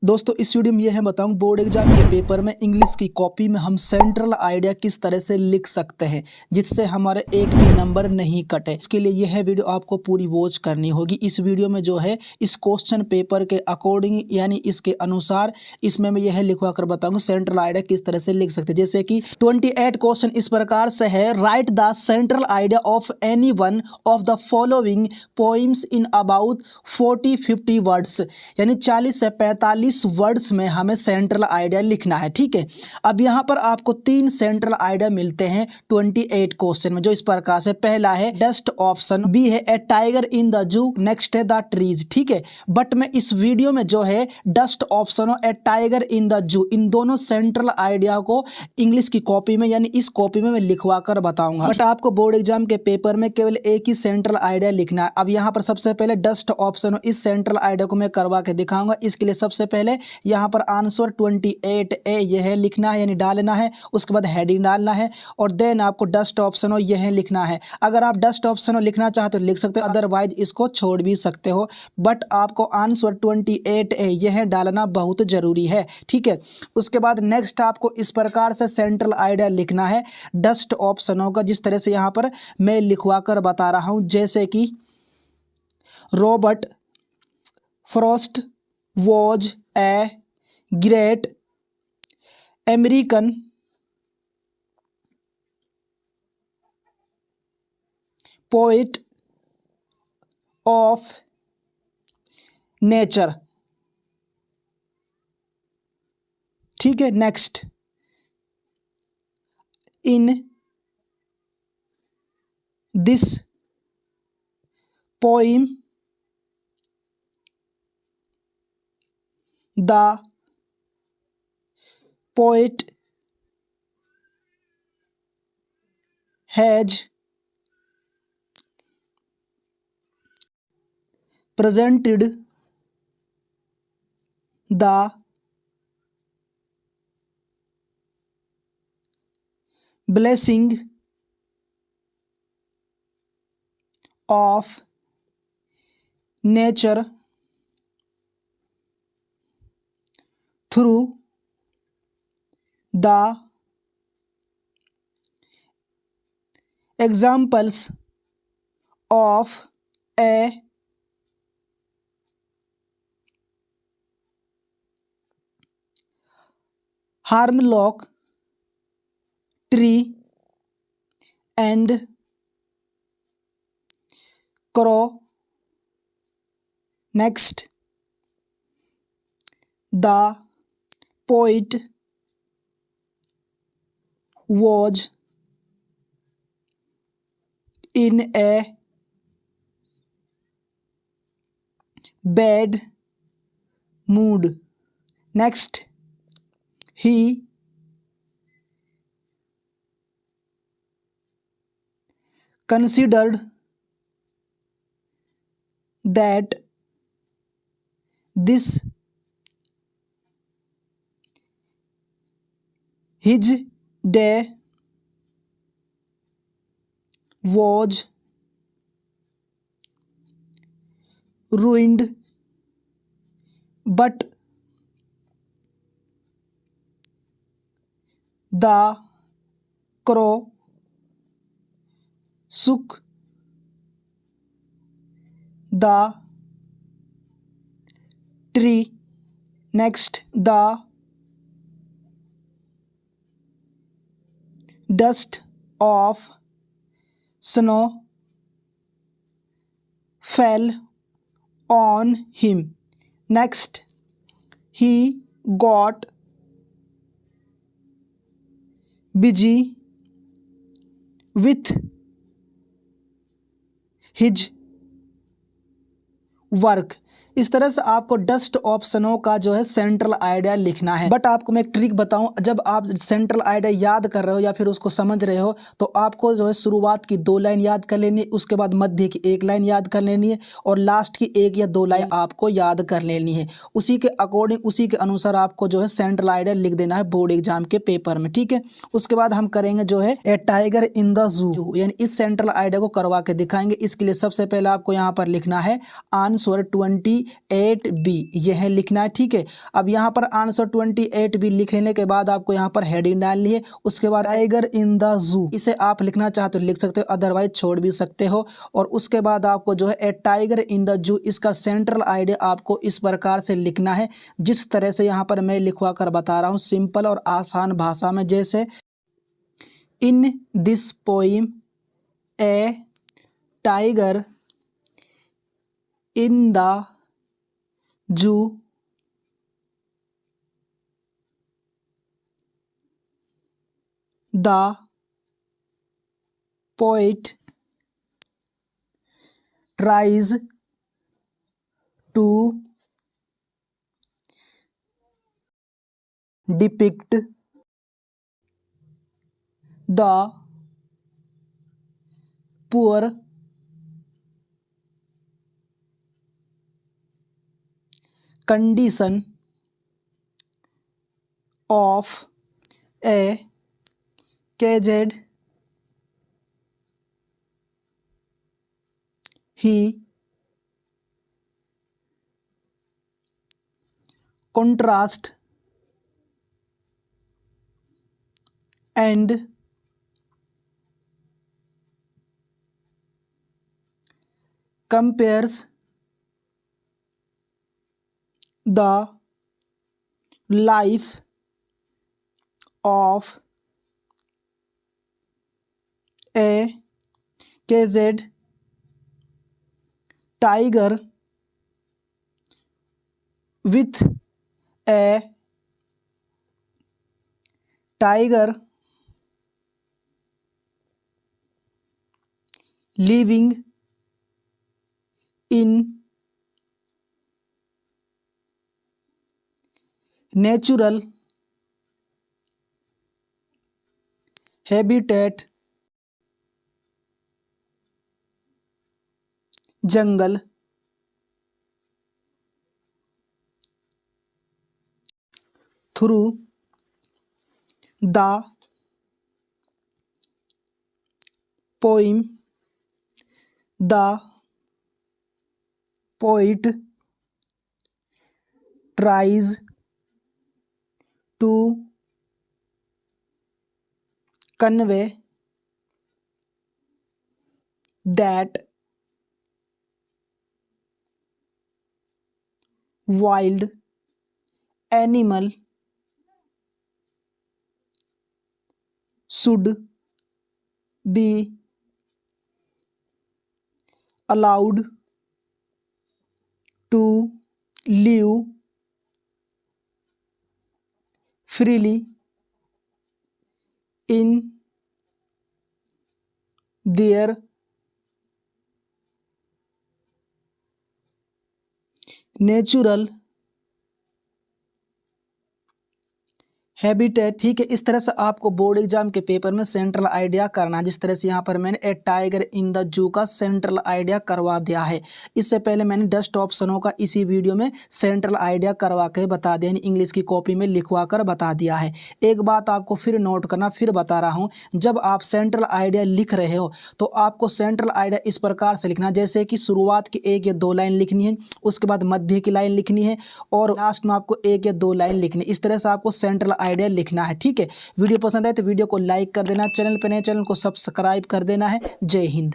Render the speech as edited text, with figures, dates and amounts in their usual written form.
दोस्तों इस वीडियो में यह है बताऊं बोर्ड एग्जाम के पेपर में इंग्लिश की कॉपी में हम सेंट्रल आइडिया किस तरह से लिख सकते हैं जिससे हमारे एक भी नंबर नहीं कटे। इसके लिए यह वीडियो आपको पूरी वॉच करनी होगी। इस वीडियो में जो है इस क्वेश्चन पेपर के अकॉर्डिंग यानी इसके अनुसार इसमें मैं यह लिखवा कर बताऊंगा सेंट्रल आइडिया किस तरह से लिख सकते हैं। जैसे कि 28 क्वेश्चन इस प्रकार से है, right the central idea of any one of the following poems in about 40-50 words, यानी 40 से 45 वर्ड्स में हमें सेंट्रल आइडिया लिखना है। ठीक है, अब यहाँ पर आपको 3 सेंट्रल आइडिया मिलते हैं 28 क्वेश्चन में, जो इस प्रकार से पहला है डस्ट ऑप्शन, बी है a tiger in the zoo, next है द ट्रीज। ठीक है, बट मैं इस वीडियो में जो है डस्ट ऑप्शन और ए टाइगर इन द जू इन दोनों सेंट्रल आइडिया को इंग्लिश की कॉपी में यानी इस कॉपी में मैं लिखवा कर बताऊंगा। बट आपको बोर्ड एग्जाम के पेपर में केवल एक ही सेंट्रल आइडिया लिखना है। अब यहाँ पर सबसे पहले डस्ट ऑप्शन इस सेंट्रल आइडिया को मैं करवा के दिखाऊंगा। इसके लिए सबसे पहले यहाँ पर आंसर 28A यह लिखना है यानी डालना है, उसके बाद हेडिंग डालना है और देन आपको डस्ट ऑप्शन यह लिखना है। अगर आप डस्ट ऑप्शन लिखना चाहते हो लिख सकते हो, अदरवाइज इसको छोड़ भी सकते हो, बट आपको आंसर 28A यह डालना बहुत जरूरी है। ठीक है, उसके बाद नेक्स्ट आपको इस प्रकार से सेंट्रल आइडिया लिखना है डस्ट ऑप्शनों का, जिस तरह से यहाँ पर मैं लिखवा कर बता रहा हूँ। जैसे कि Robert Frost was a great American poet of nature. ठीक है, next in this poem the poet has presented the blessing of nature through the examples of a hemlock tree and crow. Next, the poet was in a bad mood. Next, he considered that this his day was ruined, but the crow shook the tree. Next, the dust of snow fell on him. Next, he got busy with his work. इस तरह से आपको dust ऑप्शनों का जो है central idea लिखना है। But आपको मैं एक ट्रिक बताऊं, जब आप सेंट्रल आइडिया याद कर रहे हो या फिर उसको समझ रहे हो तो आपको जो है शुरुआत की 2 लाइन याद कर लेनी है, उसके बाद मध्य की 1 लाइन याद कर लेनी है और लास्ट की 1 या 2 लाइन आपको याद कर लेनी है। उसी के अकॉर्डिंग उसी के अनुसार आपको जो है सेंट्रल आइडिया लिख देना है बोर्ड एग्जाम के पेपर में। ठीक है, उसके बाद हम करेंगे जो है ए टाइगर इन द जू, यानी इस सेंट्रल आइडिया को करवा के दिखाएंगे। इसके लिए सबसे पहले आपको यहाँ पर लिखना है आंसर आंसर 28B यह लिखना है। ठीक है, अब यहाँ पर आंसर 28B लिख लेने के बाद आपको यहाँ पर हेडिंग डालनी है। उसके बाद टाइगर इन द जू, इसे आप लिखना चाहते हो लिख सकते हो, अदरवाइज छोड़ भी सकते हो। और उसके बाद आपको जो है ए टाइगर इन द जू, इसका सेंट्रल आइडिया आपको इस प्रकार से लिखना है जिस तरह से यहाँ पर मैं लिखवा कर बता रहा हूँ, सिंपल और आसान भाषा में। जैसे in this poem A tiger in the जू the poet tries to depict the poor condition of a caged he contrast and compares the life of a caged tiger with a tiger living in natural habitat jungle through the poem the poet tries to convey that wild animal should be allowed to live freely in their natural habitat. ठीक है, इस तरह से आपको board exam के paper में central idea करना है। जिस तरह से यहाँ पर मैंने ए टाइगर इन द जू का सेंट्रल आइडिया करवा दिया है। इससे पहले मैंने 10 ऑप्शनों का इसी वीडियो में सेंट्रल आइडिया करवा के बता दिया, इंग्लिश की कॉपी में लिखवा कर बता दिया है। एक बात आपको फिर नोट करना, फिर बता रहा हूँ, जब आप सेंट्रल आइडिया लिख रहे हो तो आपको सेंट्रल आइडिया इस प्रकार से लिखना, जैसे कि शुरुआत की 1 या 2 लाइन लिखनी है, उसके बाद मध्य की लाइन लिखनी है और लास्ट में आपको 1 या 2 लाइन लिखनी है। इस तरह से आपको सेंट्रल आइडिया लिखना है। ठीक है, वीडियो पसंद आए तो वीडियो को लाइक कर देना, चैनल पर नए चैनल को सब्सक्राइब कर देना है। जय हिंद।